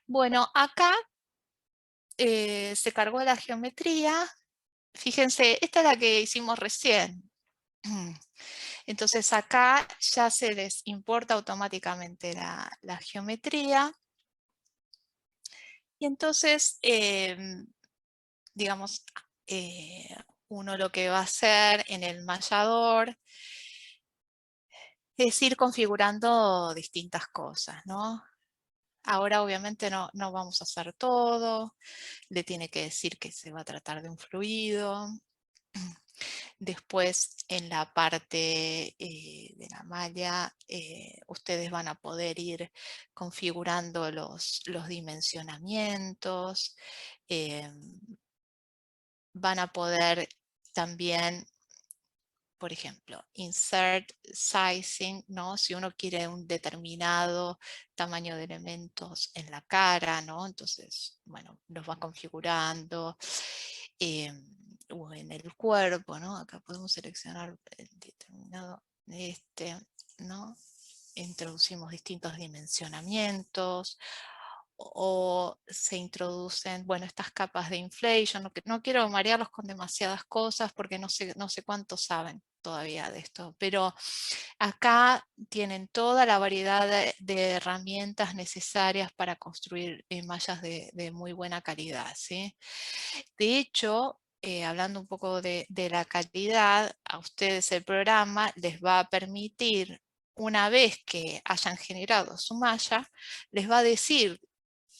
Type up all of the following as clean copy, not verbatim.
Bueno, acá se cargó la geometría. Fíjense, esta es la que hicimos recién. Entonces acá ya se les importa automáticamente la geometría. Y entonces, digamos, uno lo que va a hacer en el mallador es ir configurando distintas cosas, ¿no? Ahora obviamente no vamos a hacer todo, le tiene que decir que se va a tratar de un fluido. Después en la parte de la malla ustedes van a poder ir configurando los dimensionamientos, van a poder también, por ejemplo, insert sizing, ¿no? Si uno quiere un determinado tamaño de elementos en la cara, ¿no? Entonces, bueno, los va configurando. O en el cuerpo, ¿no? Acá podemos seleccionar el determinado, ¿no? Introducimos distintos dimensionamientos o se introducen, bueno, estas capas de inflation. No quiero marearlos con demasiadas cosas porque no sé cuánto saben todavía de esto, pero acá tienen toda la variedad de herramientas necesarias para construir mallas de muy buena calidad, ¿sí? De hecho, hablando un poco de la calidad, a ustedes el programa les va a permitir, una vez que hayan generado su malla, les va a decir,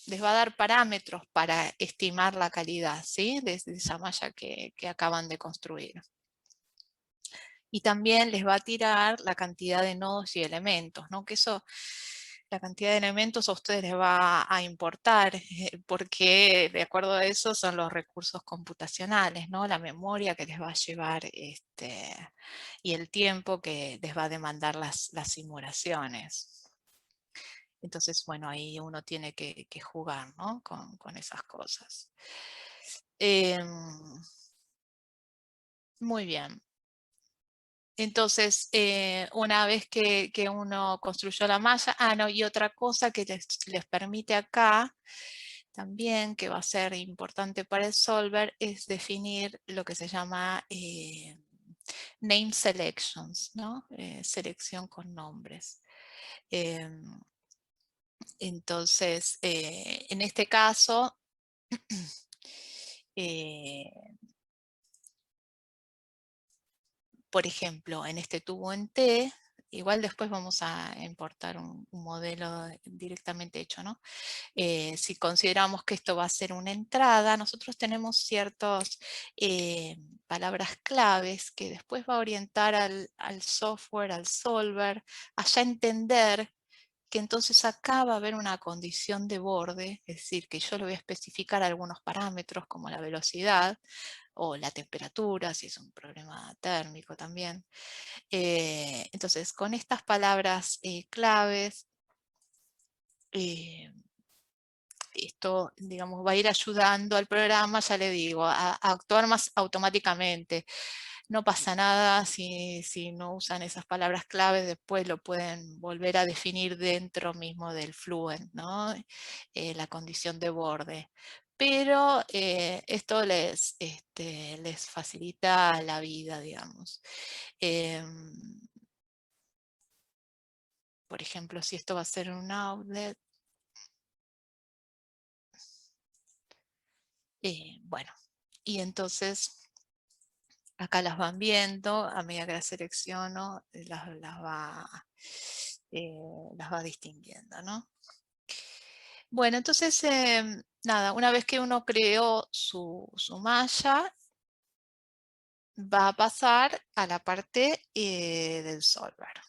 les va a dar parámetros para estimar la calidad, ¿sí? De esa malla que acaban de construir. Y también les va a tirar la cantidad de nodos y elementos, ¿no? Que eso, la cantidad de elementos a ustedes les va a importar, porque de acuerdo a eso son los recursos computacionales, ¿no? La memoria que les va a llevar y el tiempo que les va a demandar las simulaciones. Entonces, bueno, ahí uno tiene que jugar, ¿no? Con esas cosas. Muy bien. Entonces, una vez que uno construyó la malla, no, y otra cosa que les permite acá también, que va a ser importante para el solver, es definir lo que se llama name selections, ¿no? Selección con nombres. Entonces, en este caso, por ejemplo, en este tubo en T, igual después vamos a importar un modelo directamente hecho, ¿no? Si consideramos que esto va a ser una entrada, nosotros tenemos ciertas palabras claves que después va a orientar al software, al solver, a ya entender que entonces acá va a haber una condición de borde, es decir, que yo le voy a especificar algunos parámetros como la velocidad o la temperatura, si es un problema térmico también. Entonces, con estas palabras claves, esto, digamos, va a ir ayudando al programa, ya le digo, a actuar más automáticamente. No pasa nada si no usan esas palabras claves, después lo pueden volver a definir dentro mismo del Fluent, ¿no? La condición de borde. Pero esto les facilita la vida, digamos. Por ejemplo, si esto va a ser un outlet, bueno, y entonces acá las van viendo, a medida que las selecciono, eh, las va distinguiendo, ¿no? Bueno, entonces, nada, una vez que uno creó su malla, va a pasar a la parte del solver.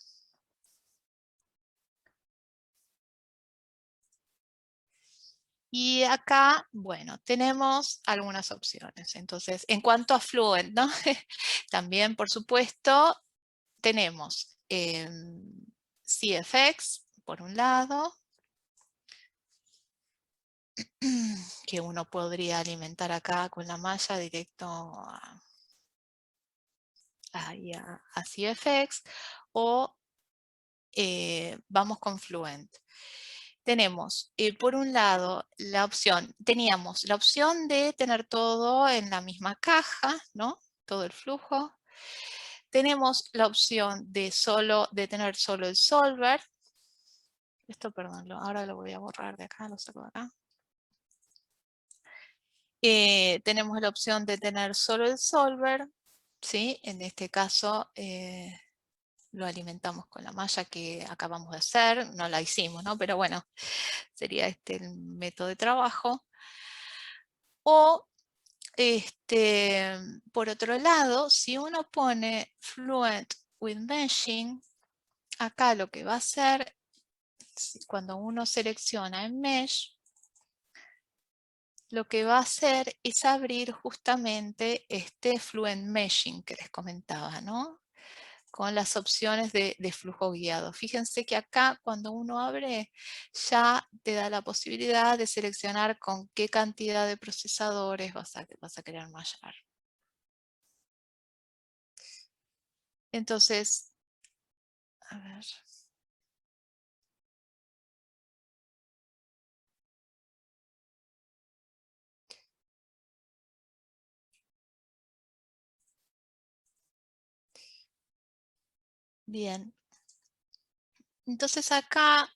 Y acá, bueno, tenemos algunas opciones. Entonces, en cuanto a Fluent, ¿no? También, por supuesto, tenemos CFX, por un lado, que uno podría alimentar acá con la malla directo a CFX, o vamos con Fluent. tenemos, por un lado, teníamos la opción de tener todo en la misma caja, ¿no? Todo el flujo. Tenemos la opción de tener solo el solver. Esto, perdón, ahora lo voy a borrar de acá, lo saco de acá. Tenemos la opción de tener solo el solver, ¿sí? En este caso lo alimentamos con la malla que acabamos de hacer, no la hicimos, ¿no? Pero bueno, sería este el método de trabajo. O, por otro lado, si uno pone Fluent with Meshing, acá lo que va a hacer, cuando uno selecciona en Mesh, lo que va a hacer es abrir justamente este Fluent Meshing que les comentaba, ¿no? Con las opciones de flujo guiado. Fíjense que acá cuando uno abre ya te da la posibilidad de seleccionar con qué cantidad de procesadores vas a querer mallar. Entonces, a ver. Bien. Entonces acá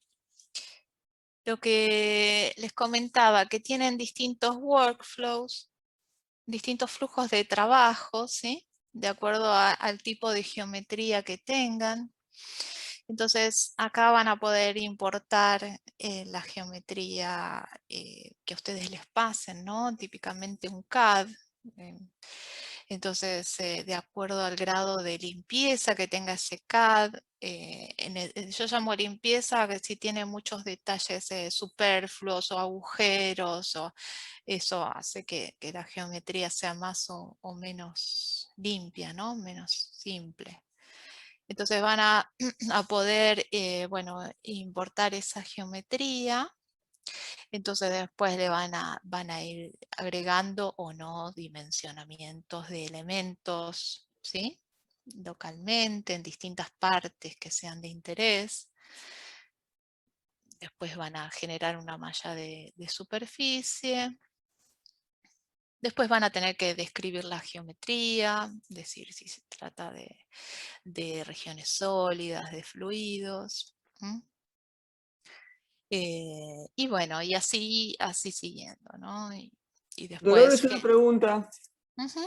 lo que les comentaba, que tienen distintos workflows, distintos flujos de trabajo, ¿sí? De acuerdo al tipo de geometría que tengan. Entonces acá van a poder importar la geometría que ustedes les pasen, ¿no? Típicamente un CAD. eh, entonces, de acuerdo al grado de limpieza que tenga ese CAD, yo llamo limpieza que si tiene muchos detalles superfluos o agujeros, eso hace que la geometría sea más o menos limpia, ¿no? Menos simple. Entonces van a, poder, bueno, importar esa geometría. Entonces después le van a ir agregando o no dimensionamientos de elementos, ¿sí? Localmente, en distintas partes que sean de interés. Después van a generar una malla de superficie. Después van a tener que describir la geometría, decir si se trata de regiones sólidas, de fluidos. Y bueno, y así siguiendo, ¿no? Y Dolores, después una que... pregunta. Ujú.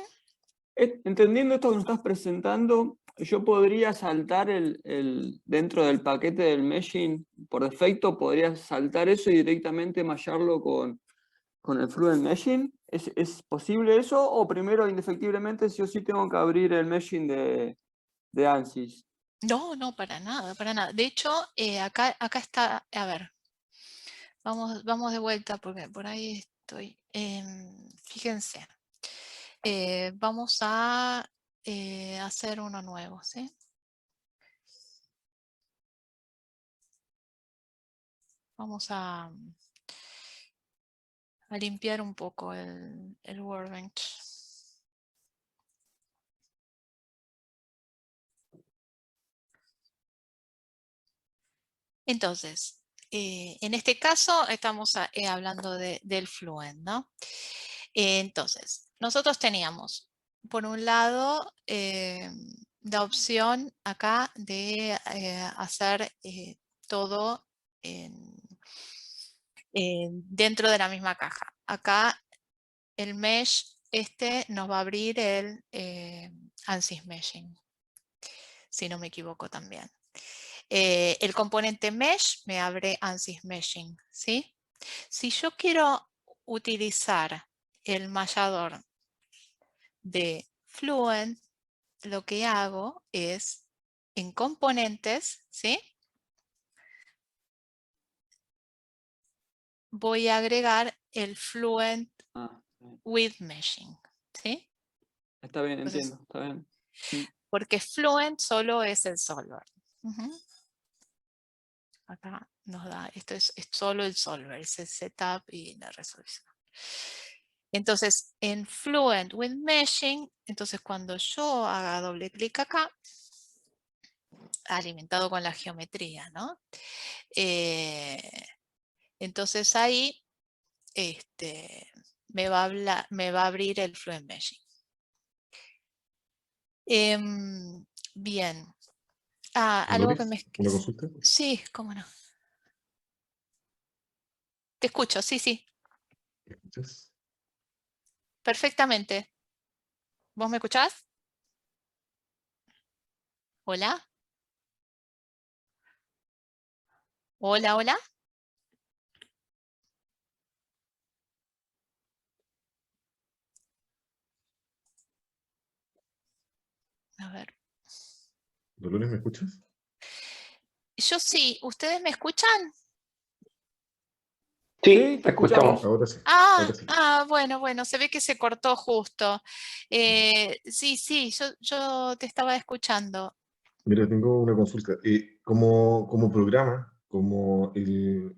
Entendiendo esto que nos estás presentando, yo podría saltar dentro del paquete del meshing, por defecto, podría saltar eso y directamente mallarlo con el Fluent Meshing. ¿Es posible eso? ¿O primero, indefectiblemente, sí o sí tengo que abrir el meshing de ANSYS? No, no, para nada, para nada. De hecho, acá está, a ver, vamos de vuelta porque por ahí estoy. Fíjense, vamos a hacer uno nuevo, ¿sí? Vamos a limpiar un poco el Workbench. Entonces, en este caso estamos hablando del Fluent, ¿no? Entonces, nosotros teníamos, por un lado, la opción acá de hacer todo dentro de la misma caja. Acá el mesh nos va a abrir el ANSYS Meshing, si no me equivoco también. El componente mesh me abre ANSYS Meshing, ¿sí? Si yo quiero utilizar el mallador de Fluent, lo que hago es en componentes, ¿sí? Voy a agregar el Fluent Ah, with Meshing, ¿sí? está bien, Entonces, entiendo, está bien. Mm. porque Fluent solo es el solver. Acá nos da, esto es solo el solver, es el setup y la resolución. Entonces, en Fluent with Meshing, entonces cuando yo haga doble clic acá, alimentado con la geometría, ¿no? Entonces ahí me va a abrir el Fluent Meshing. Bien. Algo que me... Dolores, una consulta. Sí, cómo no. Te escucho, sí, sí. ¿Me escuchas? Perfectamente. ¿Vos me escuchás? ¿Hola? ¿Hola, hola? A ver. Dolores, ¿me escuchas? Yo sí. ¿Ustedes me escuchan? Sí, Sí, te te escuchamos. escuchamos. Ahora sí, ahora sí. Bueno, se ve que se cortó justo. Sí, yo te estaba escuchando. Mira, tengo una consulta. Como programa, como el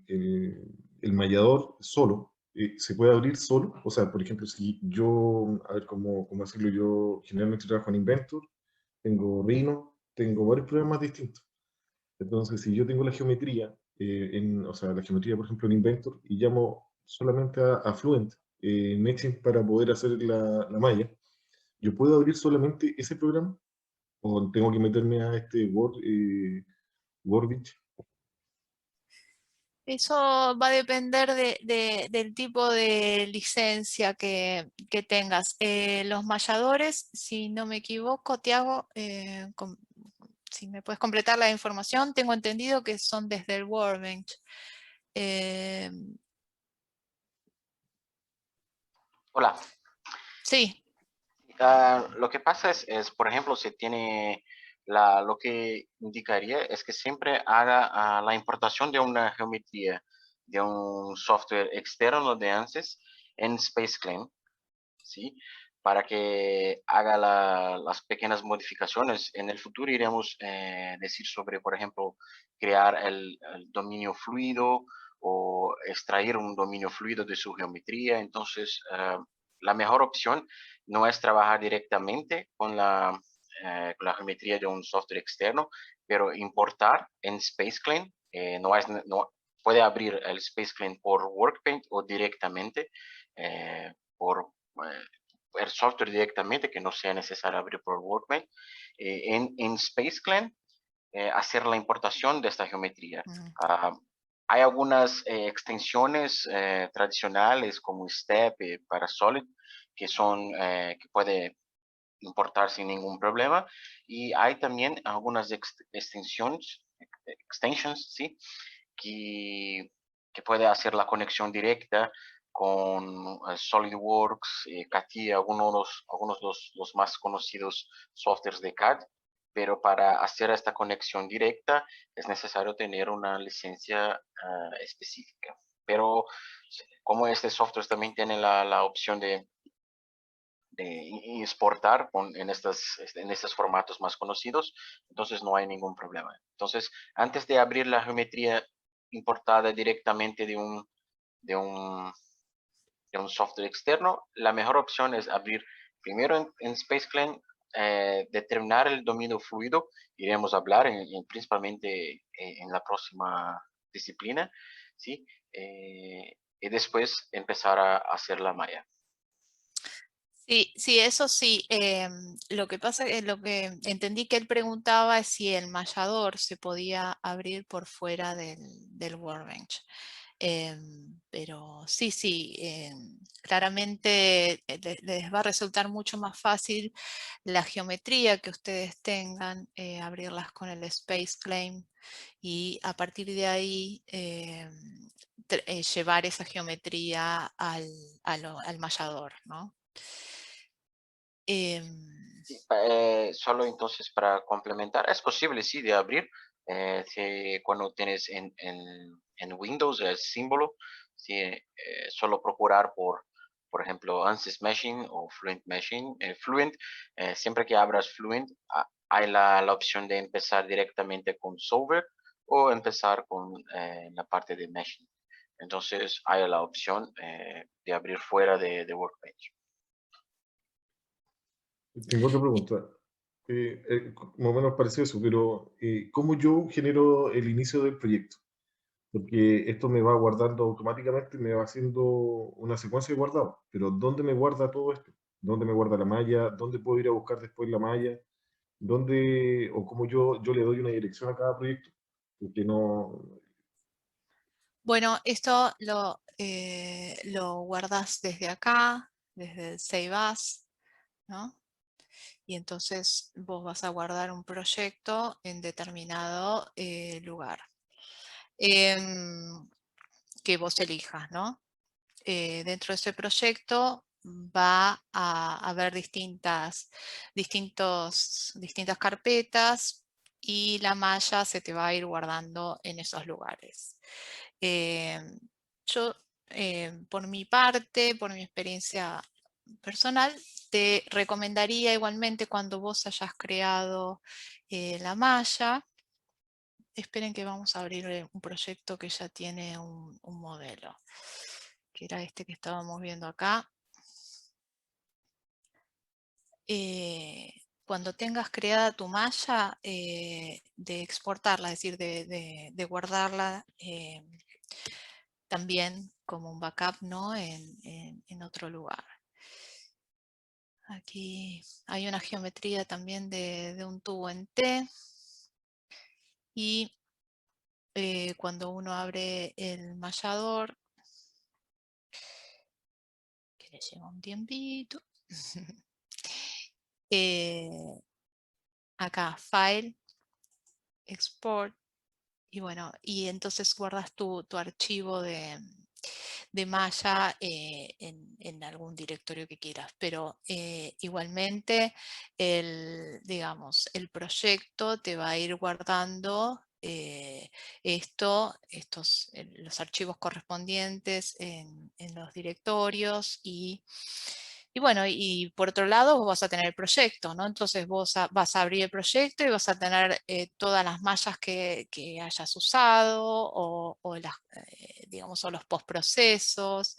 mallador solo, ¿se puede abrir solo? O sea, por ejemplo, si yo, a ver cómo hacerlo, yo generalmente trabajo en Inventor, tengo Rhino, tengo varios programas distintos. Entonces, si yo tengo la geometría, o sea, la geometría, por ejemplo, en Inventor, y llamo solamente a Fluent, Meshing para poder hacer la malla, ¿yo puedo abrir solamente ese programa? ¿O tengo que meterme a este Wordich? Eso va a depender del tipo de licencia que tengas. Los malladores, si no me equivoco, Tiago, si me puedes completar la información, tengo entendido que son desde el Workbench. Eh, Hola. sí, Lo que pasa es, por ejemplo, si tiene lo que indicaría es que siempre haga la importación de una geometría de un software externo de ANSYS en SpaceClaim, ¿sí? Para que haga las pequeñas modificaciones. En el futuro iremos decir sobre, por ejemplo, crear el dominio fluido o extraer un dominio fluido de su geometría. Entonces, la mejor opción no es trabajar directamente con la geometría de un software externo, pero importar en SpaceClaim. No, puede abrir el SpaceClaim por Workbench o directamente por el software directamente, que no sea necesario abrir por Workbench. En SpaceClaim, hacer la importación de esta geometría. mm, Hay algunas extensiones tradicionales como Step para Solid que puede importar sin ningún problema, y hay también algunas extensions, ¿sí? que, que puede hacer la conexión directa con SolidWorks, CATIA, algunos de los más conocidos softwares de CAD, pero para hacer esta conexión directa es necesario tener una licencia específica. Pero como este software también tiene la opción de exportar en estos formatos más conocidos, entonces no hay ningún problema. Entonces, antes de abrir la geometría importada directamente de un, de un software externo, la mejor opción es abrir primero en SpaceClaim, determinar el dominio fluido. Iremos a hablar principalmente en la próxima disciplina, ¿sí? Y después empezar a hacer la malla. sí, eso sí. Lo que pasa es lo que entendí que él preguntaba es si el mallador se podía abrir por fuera del Workbench. Pero sí, claramente les va a resultar mucho más fácil la geometría que ustedes tengan, abrirlas con el SpaceClaim y a partir de ahí llevar esa geometría al mallador, ¿no? Sí, solo entonces para complementar, es posible sí de abrir cuando tienes en Windows el símbolo, sí, solo procurar por ejemplo, ANSYS Meshing o Fluent Meshing. Fluent, siempre que abras Fluent, hay la opción de empezar directamente con Solver o empezar con la parte de Meshing. Entonces hay la opción de abrir fuera de Workbench. Tengo otra pregunta. Más o menos parece eso, pero ¿cómo yo genero el inicio del proyecto? porque esto me va guardando automáticamente, me va haciendo una secuencia de guardado. Pero ¿dónde me guarda todo esto? ¿Dónde me guarda la malla? ¿Dónde puedo ir a buscar después la malla? ¿Dónde, o cómo yo le doy una dirección a cada proyecto? Porque no... Bueno, esto lo guardas desde acá, desde el Save As, ¿no? Y entonces vos vas a guardar un proyecto en determinado lugar que vos elijas, ¿no? Dentro de ese proyecto va a haber distintas carpetas y la malla se te va a ir guardando en esos lugares. Yo, por mi parte, por mi experiencia personal, te recomendaría igualmente cuando vos hayas creado la malla, esperen que vamos a abrir un proyecto que ya tiene un modelo, que era este que estábamos viendo acá. Cuando tengas creada tu malla, de exportarla, es decir, de guardarla también como un backup, ¿no? en otro lugar. Aquí hay una geometría también de un tubo en T. Y cuando uno abre el mallador, que le lleva un tiempito, acá File, Export, y bueno, y entonces guardas tu archivo de malla en algún directorio que quieras, pero igualmente digamos, el proyecto te va a ir guardando los archivos correspondientes en los directorios y bueno, y por otro lado vos vas a tener el proyecto, ¿no? Entonces vos vas a abrir el proyecto y vas a tener todas las mallas que hayas usado o digamos, o los postprocesos,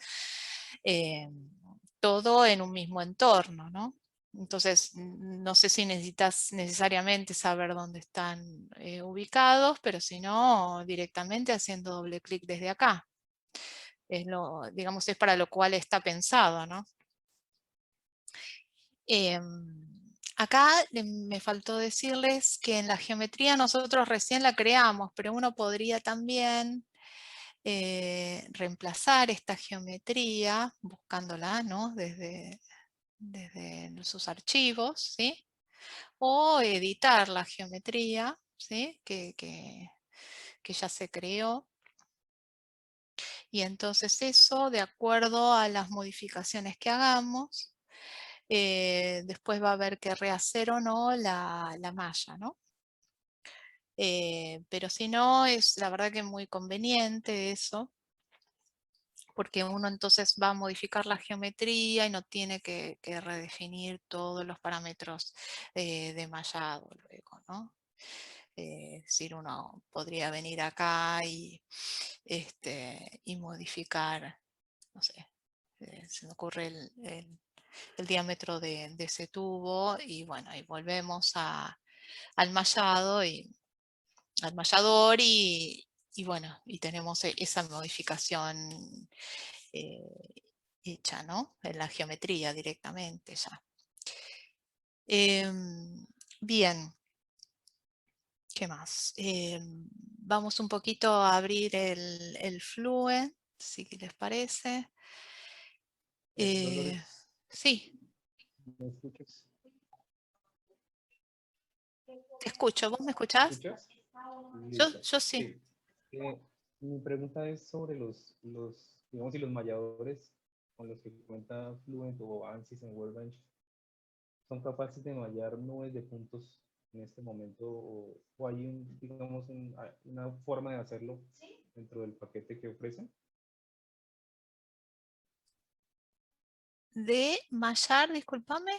todo en un mismo entorno, ¿no? Entonces, no sé si necesitas necesariamente saber dónde están ubicados, pero si no, directamente haciendo doble clic desde acá. Digamos, es para lo cual está pensado, ¿no? Acá me faltó decirles que en la geometría nosotros recién la creamos, pero uno podría también reemplazar esta geometría buscándola, ¿no? desde sus archivos, ¿sí? O editar la geometría, ¿sí? que ya se creó. Y entonces eso, de acuerdo a las modificaciones que hagamos, después va a haber que rehacer o no la malla, ¿no? Pero si no, es la verdad que es muy conveniente eso, porque uno entonces va a modificar la geometría y no tiene que redefinir todos los parámetros de mallado luego, ¿no? Es decir, uno podría venir acá y modificar, no sé, se me ocurre el diámetro de ese tubo y bueno, y volvemos al mallado al mallador y bueno, y tenemos esa modificación hecha, ¿no? En la geometría directamente ya. Bien, ¿qué más? Vamos un poquito a abrir el Fluent, si les parece. Dolores, Sí, ¿me escuchas? te escucho. ¿Vos me ¿Me escuchás? escuchas? Yo, Listo. yo sí. Sí. Mi pregunta es sobre digamos, si los malladores con los que cuenta Fluent o ANSYS en Workbench son capaces de mallar nubes de puntos en este momento o hay digamos, una forma de hacerlo dentro del paquete que ofrecen. De mallar, discúlpame.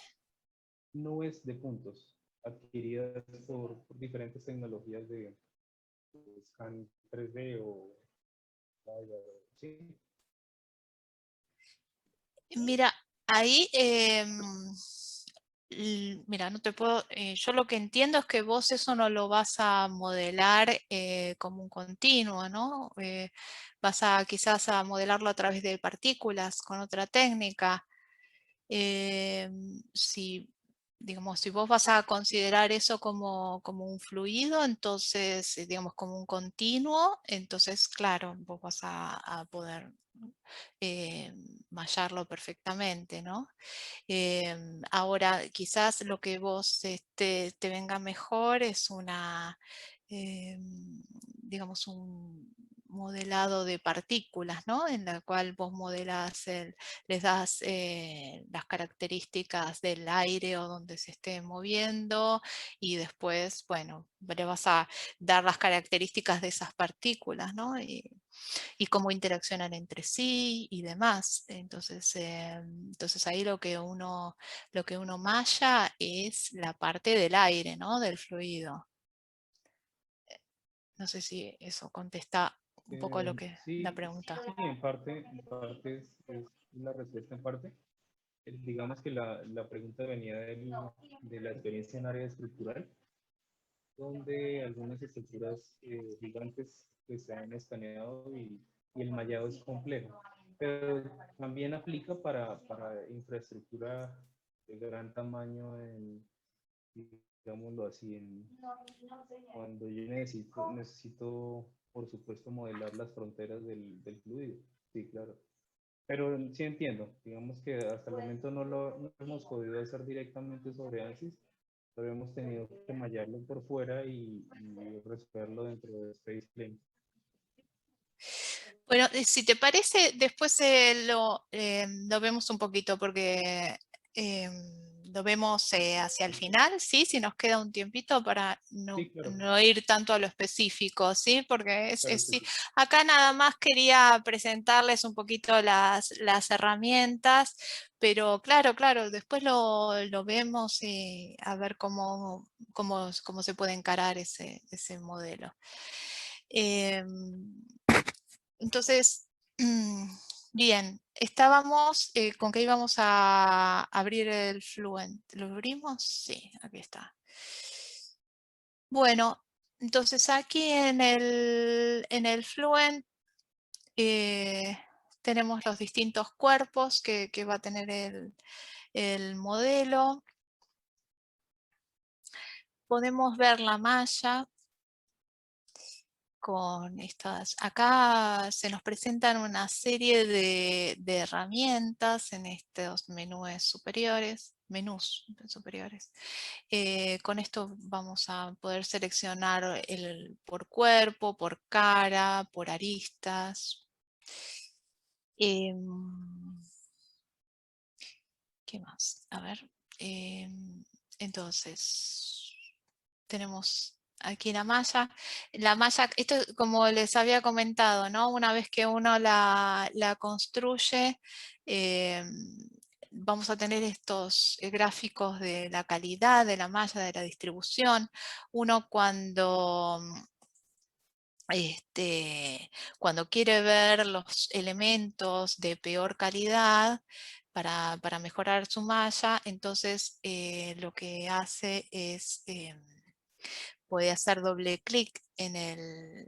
Nubes de puntos adquiridas por diferentes tecnologías de scan 3D o sí. Mira, ahí Mira, no te puedo, yo lo que entiendo es que vos eso no lo vas a modelar como un continuo, ¿no? Vas a quizás a modelarlo a través de partículas con otra técnica. Si, digamos, si vos vas a considerar eso como un fluido, entonces, digamos, como un continuo, entonces, claro, vos vas a poder mallarlo perfectamente, ¿no? Ahora, quizás lo que vos te venga mejor es digamos, un modelado de partículas, ¿no? En la cual vos modelás, les das las características del aire o donde se esté moviendo y después, bueno, le vas a dar las características de esas partículas, ¿no? Y cómo interaccionan entre sí y demás. Entonces ahí lo que uno malla es la parte del aire, ¿no? Del fluido. No sé si eso contesta un poco lo que la Sí, pregunta. sí, en parte es la respuesta en parte. Digamos que la pregunta venía de la experiencia en área estructural, donde algunas estructuras gigantes pues, se han escaneado y el mallado es complejo. Pero también aplica para infraestructura de gran tamaño, digámoslo así, cuando yo necesito, por supuesto, modelar las fronteras del fluido. Sí, claro. Pero sí entiendo, digamos que hasta el momento no hemos podido hacer directamente sobre ANSYS, pero hemos tenido que mallarlo por fuera y resolverlo dentro de Space Plane. Bueno, si te parece, después lo vemos un poquito porque lo vemos hacia el final, ¿sí? Si nos queda un tiempito para Sí, claro, no ir tanto a lo específico, ¿sí? Porque claro que sí. sí. Acá nada más quería presentarles un poquito las herramientas, pero claro, después lo vemos y a ver cómo se puede encarar ese modelo. Entonces, bien, estábamos con que íbamos a abrir el Fluent. ¿Lo abrimos? Sí, aquí está. Bueno, entonces aquí en el Fluent tenemos los distintos cuerpos que va a tener el modelo. Podemos ver la malla con estas. Acá se nos presentan una serie de herramientas en estos menús superiores. Con esto vamos a poder seleccionar por cuerpo, por cara, por aristas. ¿Qué más? A ver. Entonces, tenemos aquí la malla. Esto como les había comentado, ¿no? Una vez que uno la construye, vamos a tener estos gráficos de la calidad de la malla, de la distribución. Uno cuando quiere ver los elementos de peor calidad para mejorar su malla, entonces lo que hace es puede hacer doble clic en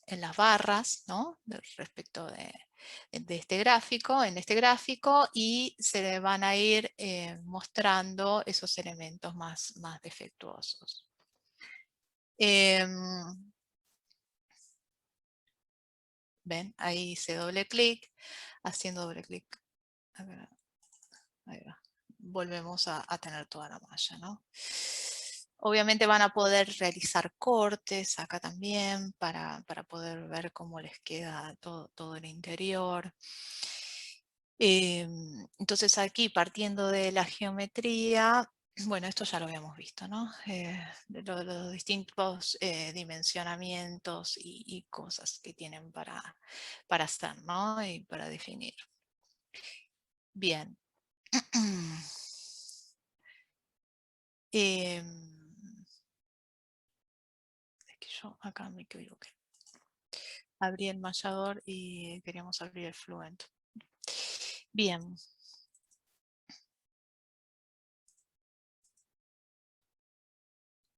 las barras, ¿no? Respecto de este gráfico, y se le van a ir mostrando esos elementos más defectuosos. Ven, ahí hice doble clic, haciendo doble clic. Ahí va. Volvemos a tener toda la malla, ¿no? Obviamente van a poder realizar cortes acá también para poder ver cómo les queda todo el interior. Entonces aquí, partiendo de la geometría, bueno, esto ya lo habíamos visto, ¿no? De los distintos dimensionamientos y cosas que tienen para hacer, ¿no? Y para definir. Bien. Es que yo acá me equivoqué. Abrí el mallador y queríamos abrir el Fluent. Bien.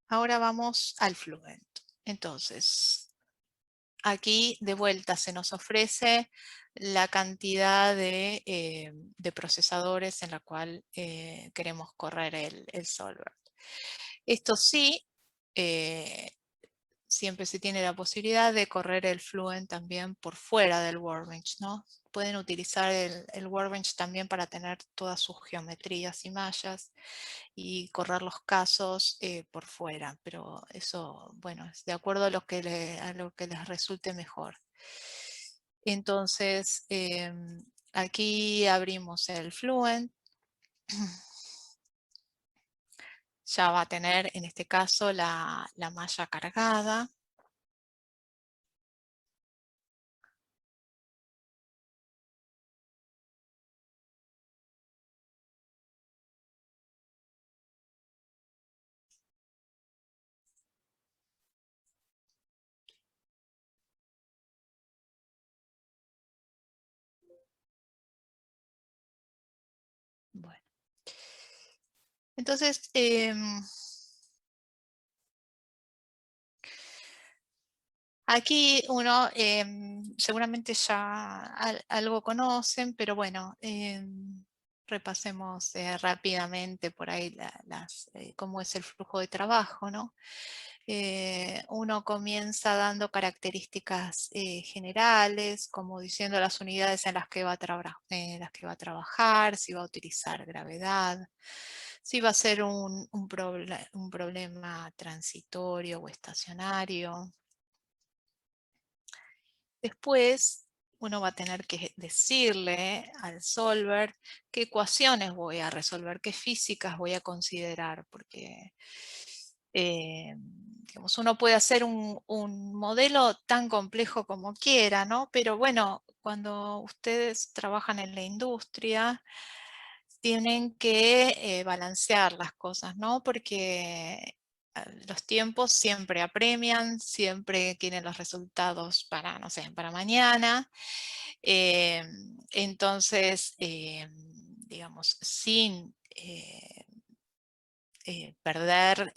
ahora vamos al Fluent. Entonces, aquí de vuelta se nos ofrece la cantidad de procesadores en la cual queremos correr el solver. Esto sí, siempre se tiene la posibilidad de correr el Fluent también por fuera del Workbench, ¿no? Pueden utilizar el Workbench también para tener todas sus geometrías y mallas y correr los casos por fuera, pero eso, bueno, es de acuerdo a lo que les resulte mejor. Entonces, aquí abrimos el Fluent. Ya va a tener, en este caso, la malla cargada. Bueno. Entonces, aquí uno seguramente ya algo conocen, pero bueno, repasemos rápidamente por ahí cómo es el flujo de trabajo, ¿no? Uno comienza dando características generales, como diciendo las unidades en las que va a trabajar, si va a utilizar gravedad, si va a ser un problema transitorio o estacionario. Después uno va a tener que decirle al solver qué ecuaciones voy a resolver, qué físicas voy a considerar, porque digamos, uno puede hacer un modelo tan complejo como quiera, ¿no? Pero bueno, cuando ustedes trabajan en la industria, tienen que balancear las cosas, ¿no? Porque los tiempos siempre apremian, siempre quieren los resultados para, no sé, para mañana. Entonces, digamos, sin perder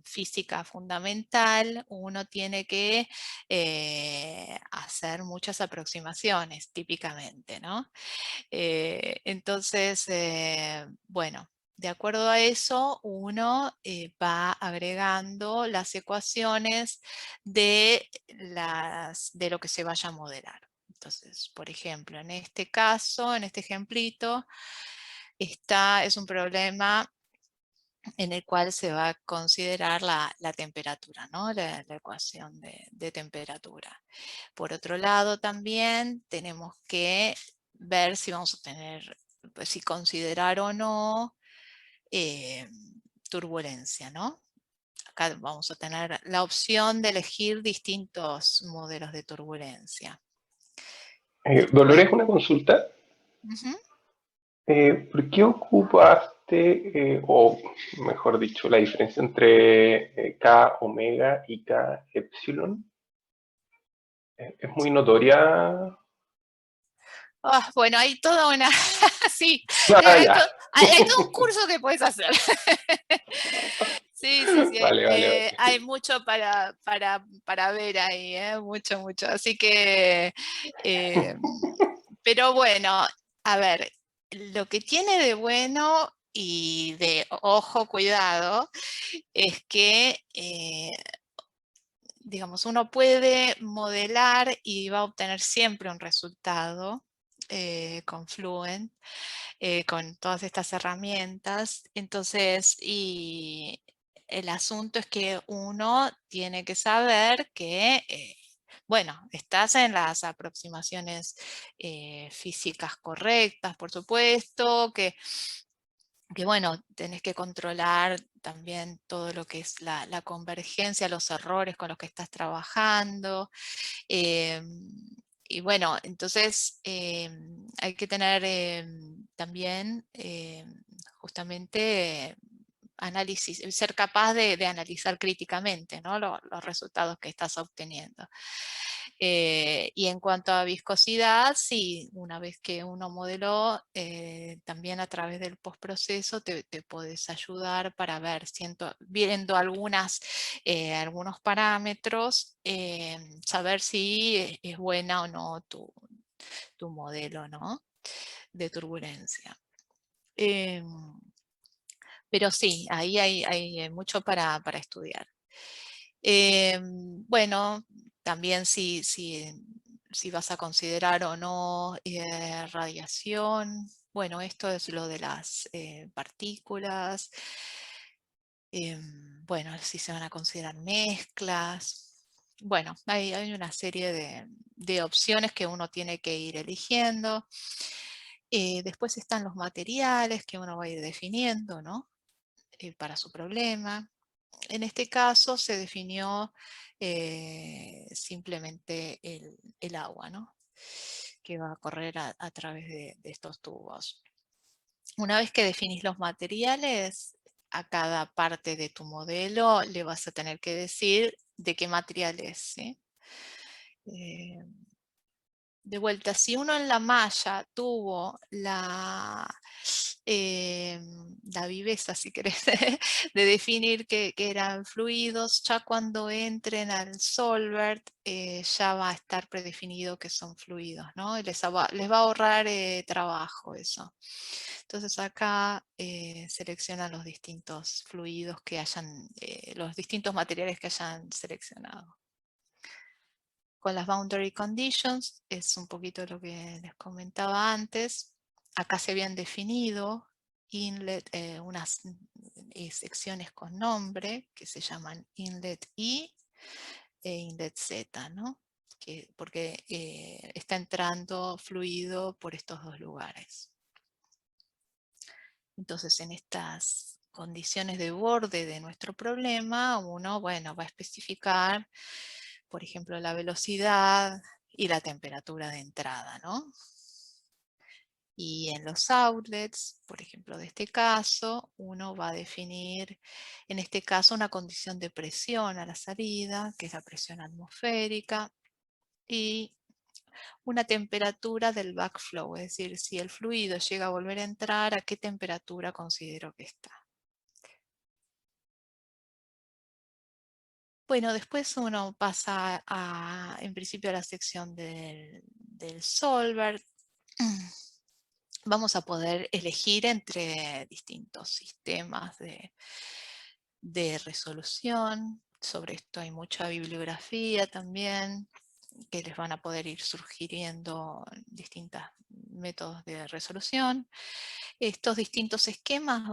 física fundamental, uno tiene que hacer muchas aproximaciones, típicamente, ¿no? Entonces, bueno, de acuerdo a eso, uno va agregando las ecuaciones de lo que se vaya a modelar. Entonces, por ejemplo, en este caso, en este ejemplito, es un problema en el cual se va a considerar la temperatura, ¿no? La ecuación de temperatura. Por otro lado, también tenemos que ver si vamos a tener, pues, si considerar o no turbulencia, ¿no? Acá vamos a tener la opción de elegir distintos modelos de turbulencia. Dolores, una consulta. Ujú. ¿Por qué ocupaste, o mejor dicho, la diferencia entre K omega y K epsilon? ¿Es muy notoria? Bueno, hay toda una... sí, Ah, hay, ya. hay todo un curso que puedes hacer. Sí, sí, sí. Vale, vale, vale. Hay mucho para ver ahí, mucho, mucho. Así que, pero bueno, a ver, lo que tiene de bueno y de ojo, cuidado, es que, digamos, uno puede modelar y va a obtener siempre un resultado con Fluent, con todas estas herramientas. Entonces, y el asunto es que uno tiene que saber que, bueno, estás en las aproximaciones físicas correctas, por supuesto, que bueno, tenés que controlar también todo lo que es la convergencia, los errores con los que estás trabajando. Y bueno, entonces hay que tener también justamente análisis, ser capaz de analizar críticamente, ¿no? Los resultados que estás obteniendo. Y en cuanto a viscosidad, sí, una vez que uno modeló, también a través del postproceso te puedes ayudar para ver, viendo algunos parámetros, saber si es buena o no tu modelo, ¿no?, de turbulencia. Pero sí, ahí hay mucho para estudiar. Bueno, también si vas a considerar o no radiación. Bueno, esto es lo de las partículas. Bueno, si se van a considerar mezclas. Bueno, hay una serie de opciones que uno tiene que ir eligiendo. Después están los materiales que uno va a ir definiendo, ¿no?, para su problema. En este caso se definió simplemente el agua, ¿no?, que va a correr a través de estos tubos. Una vez que definís los materiales, a cada parte de tu modelo le vas a tener que decir de qué material es, ¿sí? De vuelta, si uno en la malla tuvo la viveza, si querés, de definir que eran fluidos, ya cuando entren al Solvert ya va a estar predefinido que son fluidos, ¿no? Y les va a ahorrar trabajo eso. Entonces acá seleccionan los distintos fluidos que hayan, los distintos materiales que hayan seleccionado. Con las boundary conditions, es un poquito lo que les comentaba antes. Acá se habían definido inlet, unas secciones con nombre que se llaman inlet I e inlet Z, ¿no? Porque está entrando fluido por estos dos lugares. Entonces, en estas condiciones de borde de nuestro problema, uno, bueno, va a especificar, por ejemplo, la velocidad y la temperatura de entrada, ¿no? Y en los outlets, por ejemplo, de este caso, uno va a definir, en este caso, una condición de presión a la salida, que es la presión atmosférica, y una temperatura del backflow, es decir, si el fluido llega a volver a entrar, ¿a qué temperatura considero que está? Bueno, después uno pasa en principio a la sección del solver. Vamos a poder elegir entre distintos sistemas de resolución. Sobre esto hay mucha bibliografía también, que les van a poder ir sugiriendo distintos métodos de resolución. Estos distintos esquemas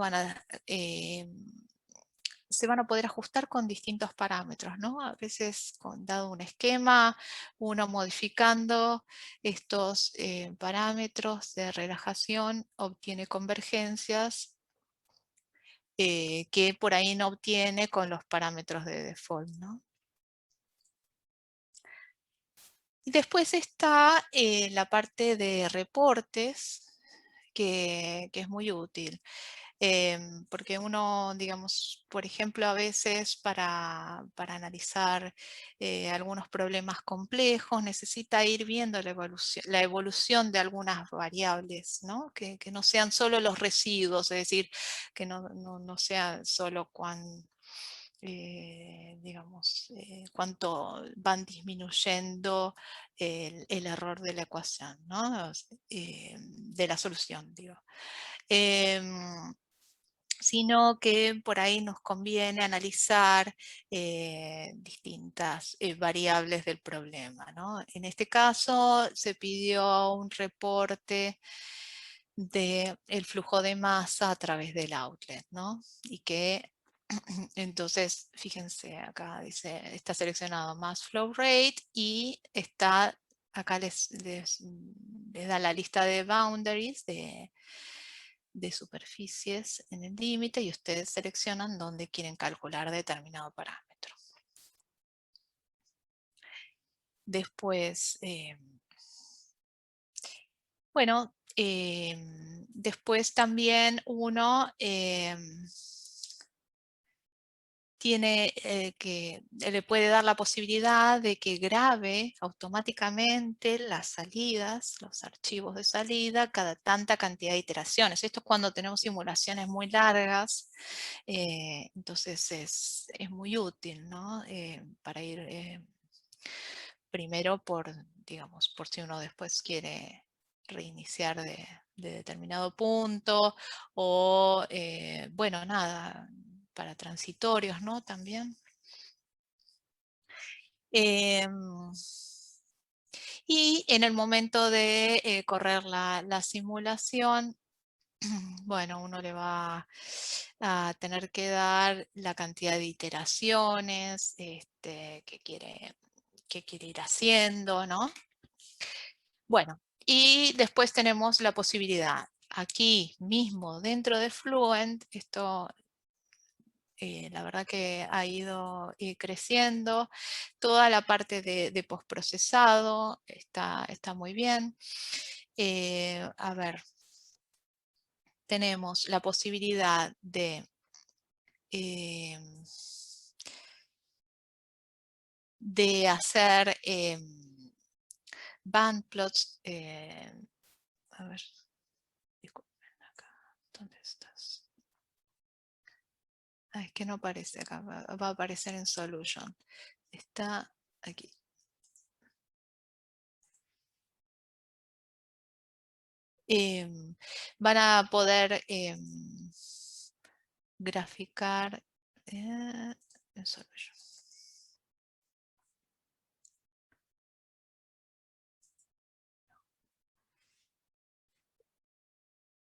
se van a poder ajustar con distintos parámetros, ¿no? A veces, dado un esquema, uno modificando estos parámetros de relajación obtiene convergencias que por ahí no obtiene con los parámetros de default, ¿no? Y después está la parte de reportes, que es muy útil. Porque uno, digamos, por ejemplo, a veces para analizar algunos problemas complejos necesita ir viendo la evolución de algunas variables, ¿no? Que no sean solo los residuos, es decir, que no sea solo digamos, cuánto van disminuyendo el error de la ecuación, ¿no? De la solución, digo. Sino que por ahí nos conviene analizar distintas variables del problema, ¿no? En este caso se pidió un reporte del flujo de masa a través del outlet, ¿no? Y que entonces, fíjense, acá dice, está seleccionado mass flow rate y está, acá les da la lista de boundaries de superficies en el límite y ustedes seleccionan dónde quieren calcular determinado parámetro. Después, bueno, después también uno tiene que le puede dar la posibilidad de que grabe automáticamente las salidas, los archivos de salida, cada tanta cantidad de iteraciones. Esto es cuando tenemos simulaciones muy largas, entonces es muy útil, ¿no? Para ir primero por, digamos, por si uno después quiere reiniciar de determinado punto, o bueno, nada, para transitorios, ¿no? También. Y en el momento de correr la simulación, bueno, uno le va a tener que dar la cantidad de iteraciones que quiere ir haciendo, ¿no? Bueno, y después tenemos la posibilidad, aquí mismo dentro de Fluent, esto la verdad que ha ido creciendo, toda la parte de postprocesado está muy bien. A ver, tenemos la posibilidad de hacer bandplots. A ver, disculpen acá, ¿dónde estás? Ah, es que no aparece acá, va a aparecer en Solution. Está aquí. Van a poder graficar en Solution.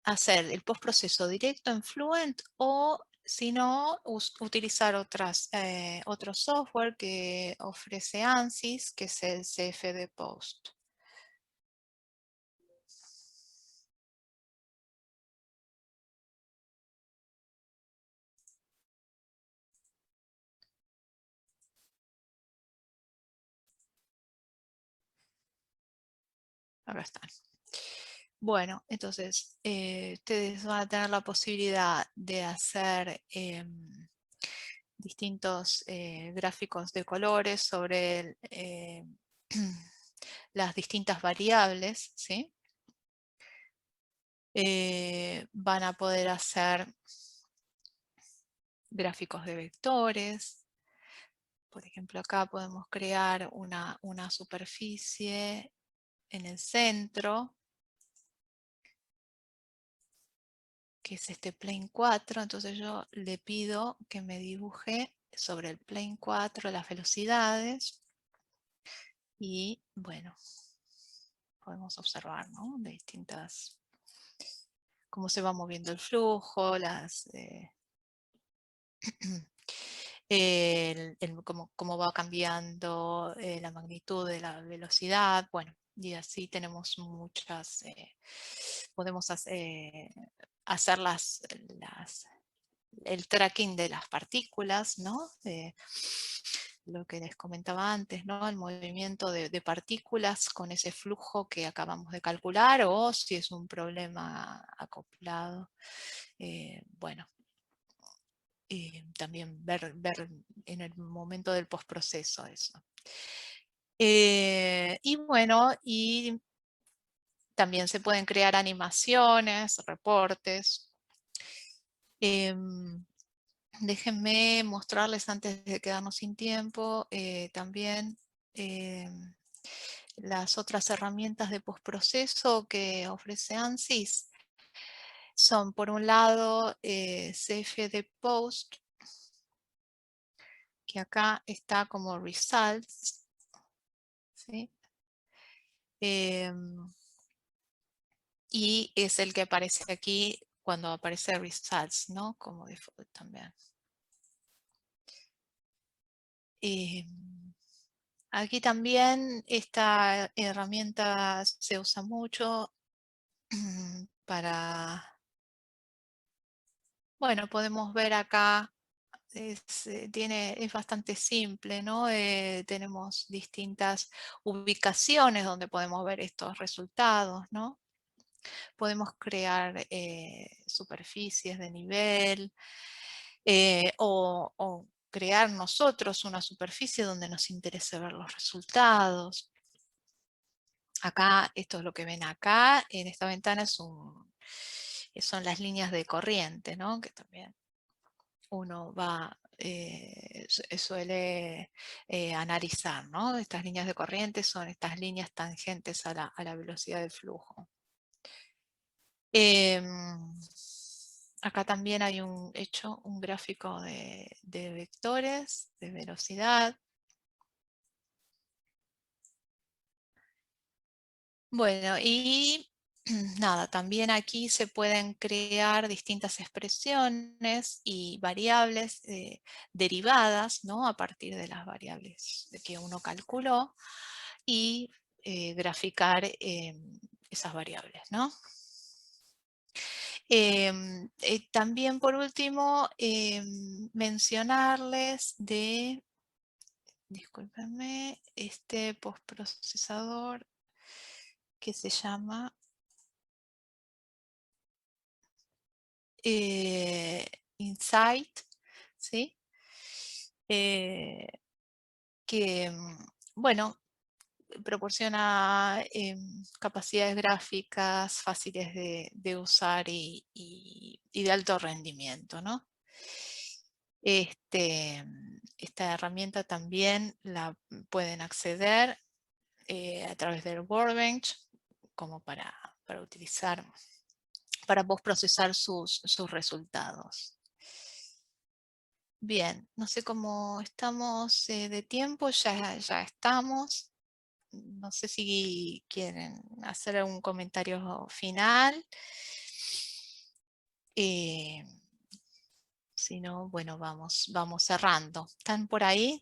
Hacer el postproceso directo en Fluent, o si no, utilizar otro software que ofrece ANSYS, que es el CFD Post. Acá están. Bueno, entonces ustedes van a tener la posibilidad de hacer distintos gráficos de colores sobre las distintas variables, ¿sí? Van a poder hacer gráficos de vectores. Por ejemplo, acá podemos crear una superficie en el centro, que es este plane 4, entonces yo le pido que me dibuje sobre el plane 4 las velocidades y bueno, podemos observar, ¿no? De distintas, cómo se va moviendo el flujo, cómo va cambiando la magnitud de la velocidad, bueno, y así tenemos muchas, podemos hacer el tracking de las partículas, ¿no? Lo que les comentaba antes, ¿no? El movimiento de partículas con ese flujo que acabamos de calcular, o si es un problema acoplado, bueno. También ver en el momento del postproceso eso. Y bueno, y también se pueden crear animaciones, reportes. Déjenme mostrarles, antes de quedarnos sin tiempo, también las otras herramientas de postproceso que ofrece ANSYS. Son, por un lado, CFD Post, que acá está como results, ¿sí? Y es el que aparece aquí cuando aparece results, ¿no? Como default también. Aquí también esta herramienta se usa mucho para, bueno, podemos ver acá, es bastante simple, ¿no? Tenemos distintas ubicaciones donde podemos ver estos resultados, ¿no? Podemos crear superficies de nivel o crear nosotros una superficie donde nos interese ver los resultados. Acá, esto es lo que ven acá, en esta ventana son las líneas de corriente, ¿no? Que también uno va, suele analizar, ¿no? Estas líneas de corriente son estas líneas tangentes a la velocidad de flujo. Acá también hay un gráfico de vectores, de velocidad. Bueno, y nada, también aquí se pueden crear distintas expresiones y variables derivadas, ¿no? A partir de las variables que uno calculó y graficar esas variables, ¿no? También por último, mencionarles discúlpenme, este postprocesador que se llama Insight, ¿sí? Que, bueno, proporciona capacidades gráficas fáciles de usar y de alto rendimiento, ¿no? Esta herramienta también la pueden acceder a través del Workbench como para utilizar, para vos procesar sus resultados. Bien, no sé cómo estamos de tiempo, ya estamos. No sé si quieren hacer algún comentario final. Si no, bueno, vamos cerrando. ¿Están por ahí?